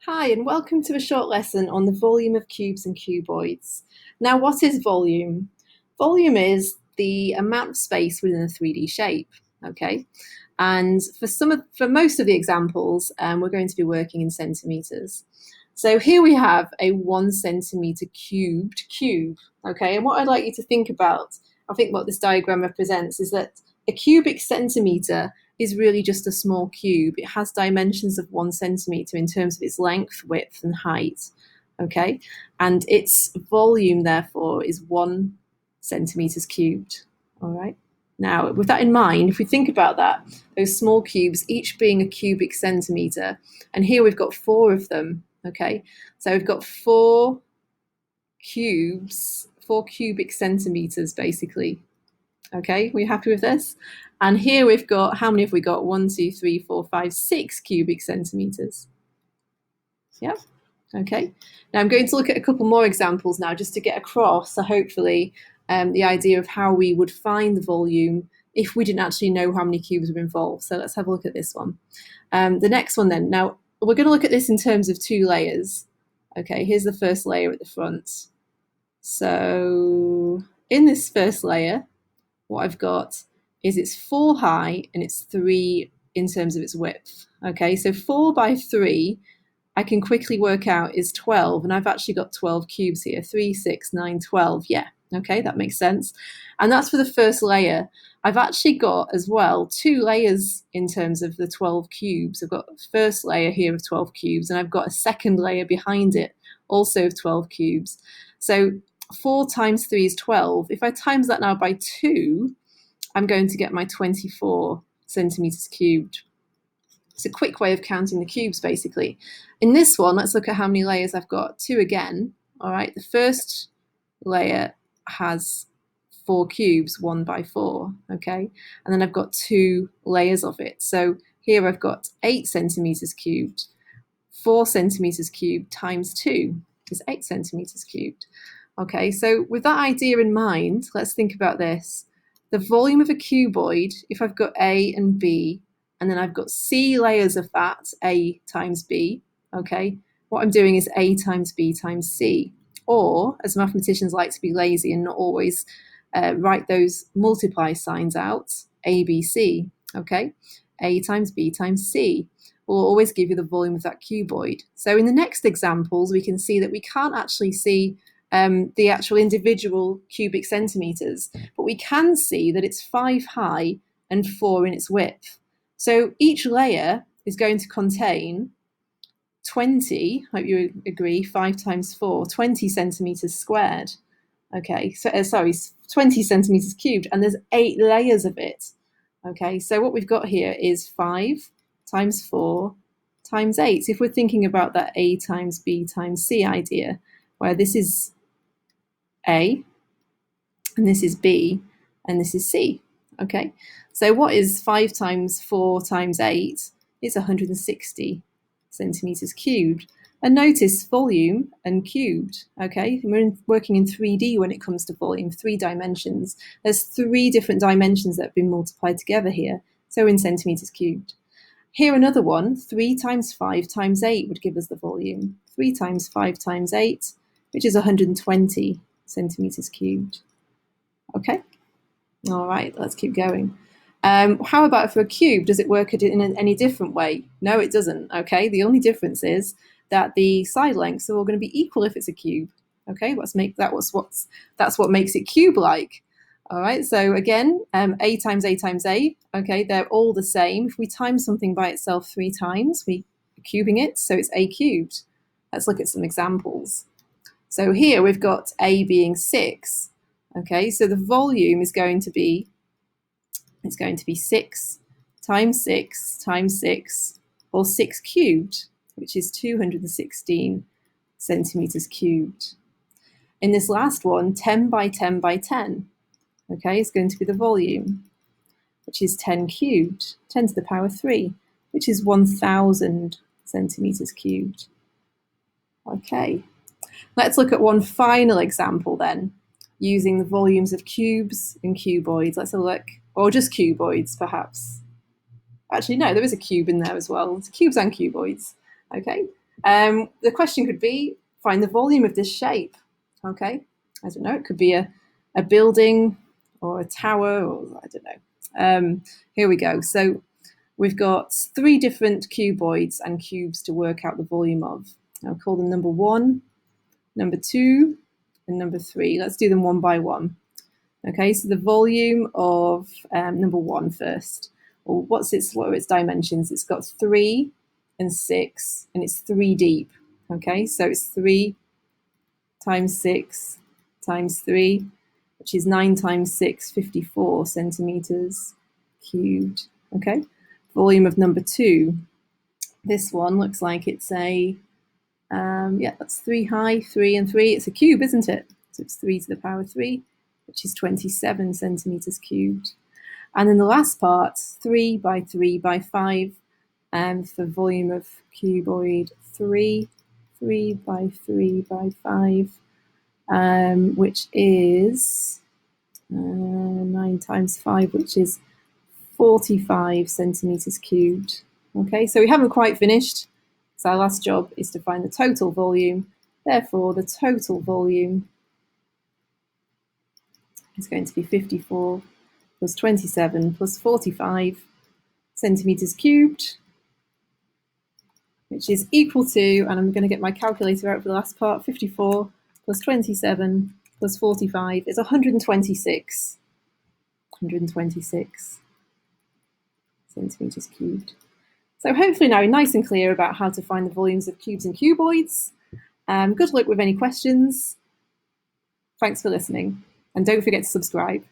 Hi, and welcome to a short lesson on the volume of cubes and cuboids. Now, what is volume? Volume is the amount of space within a 3D shape, okay? And for most of the examples, we're going to be working in centimeters. So here we have a 1 centimeter cubed cube, okay? And what I'd like you to think about, I think what this diagram represents is that a cubic centimeter is really just a small cube. It has dimensions of 1 centimeter in terms of its length, width, and height, okay? And its volume, therefore, is 1 centimeters cubed, all right? Now, with that in mind, if we think about that, those small cubes, each being a cubic centimeter, and here we've got 4 of them, okay? So we've got 4 cubes, 4 cubic centimeters, basically. Okay, we happy with this? And here we've got, how many have we got? 1, 2, 3, 4, 5, 6 cubic centimeters. Yeah, okay. Now I'm going to look at a couple more examples now just to get across, so hopefully, the idea of how we would find the volume if we didn't actually know how many cubes were involved. So let's have a look at this one. The next one then. Now, we're going to look at this in terms of 2 layers. Okay, here's the first layer at the front. So in this first layer, what I've got is it's 4 high and it's 3 in terms of its width. Okay, so 4 by 3, I can quickly work out is 12, and I've actually got 12 cubes here. 3, 6, 9, 12. Yeah, okay, that makes sense. And that's for the first layer. I've actually got as well 2 layers in terms of the 12 cubes. I've got the first layer here of 12 cubes, and I've got a second layer behind it, also of 12 cubes. So 4 times 3 is 12. If I times that now by 2, I'm going to get my 24 centimeters cubed. It's a quick way of counting the cubes, basically. In this one, let's look at how many layers I've got. 2 again. All right, the first layer has 4 cubes, 1 by 4, okay? And then I've got 2 layers of it. So here I've got 8 centimeters cubed. 4 centimeters cubed times 2 is 8 centimeters cubed. Okay, so with that idea in mind, let's think about this. The volume of a cuboid, if I've got A and B, and then I've got C layers of that, A times B, okay, what I'm doing is A times B times C. Or, as mathematicians like to be lazy and not always write those multiply signs out, ABC, okay? A times B times C will always give you the volume of that cuboid. So in the next examples, we can see that we can't actually see the actual individual cubic centimeters, but we can see that it's 5 high and 4 in its width. So each layer is going to contain 20, hope you agree, 5 times 4, 20 centimeters squared. Okay, so sorry, 20 centimeters cubed, and there's 8 layers of it. Okay, so what we've got here is 5 times 4 times 8. If we're thinking about that A times B times C idea, where this is A, and this is B, and this is C. Okay, so what is 5 times 4 times 8? It's 160 centimeters cubed. And notice volume and cubed, okay? We're working in 3D when it comes to volume, 3 dimensions. There's 3 different dimensions that have been multiplied together here, so in centimeters cubed. Here another one, 3 times 5 times 8 would give us the volume. 3 times 5 times 8, which is 120 centimeters cubed. Okay, all right, let's keep going. How about for a cube? Does it work in any different way? No, it doesn't, okay? The only difference is that the side lengths are all going to be equal if it's a cube, okay? That's what makes it cube-like. All right, so again, A times A times A, okay, they're all the same. If we times something by itself 3 times, we are cubing it, so it's A cubed. Let's look at some examples. So here we've got A being 6, okay, so the volume is going to be, it's going to be 6 times 6 times 6, or 6 cubed, which is 216 centimeters cubed. In this last one, 10 by 10 by 10, okay, is going to be the volume, which is 10 cubed, 10 to the power 3, which is 1,000 centimeters cubed. Okay, let's look at one final example then, using the volumes of cubes and cuboids. Let's have a look, or just cuboids perhaps. Actually, no, there is a cube in there as well. It's cubes and cuboids. Okay, The question could be, find the volume of this shape. Okay, I don't know, it could be a building or a tower, or I don't know. Here we go. So we've got 3 different cuboids and cubes to work out the volume of. I'll call them number 1, number 2, and number 3. Let's do them one by one. Okay, so the volume of number 1 first. Well, what are its dimensions? It's got 3 and 6, and it's 3 deep. Okay, so it's 3 times 6 times 3, which is 9 times 6, 54 centimeters cubed. Okay, volume of number 2. This one looks like it's a, yeah, that's 3 high, 3 and 3. It's a cube, isn't it? So it's 3 to the power 3, which is 27 centimeters cubed. And then the last part, 3 by 3 by 5, for volume of cuboid 3, 3 by 3 by 5, which is 9 times 5, which is 45 centimeters cubed. Okay, so we haven't quite finished. So our last job is to find the total volume. Therefore, the total volume is going to be 54 plus 27 plus 45 centimeters cubed, which is equal to, and I'm going to get my calculator out for the last part, 54 plus 27 plus 45 is 126. 126 centimeters cubed. So hopefully now you're nice and clear about how to find the volumes of cubes and cuboids. Good luck with any questions. Thanks for listening, and don't forget to subscribe.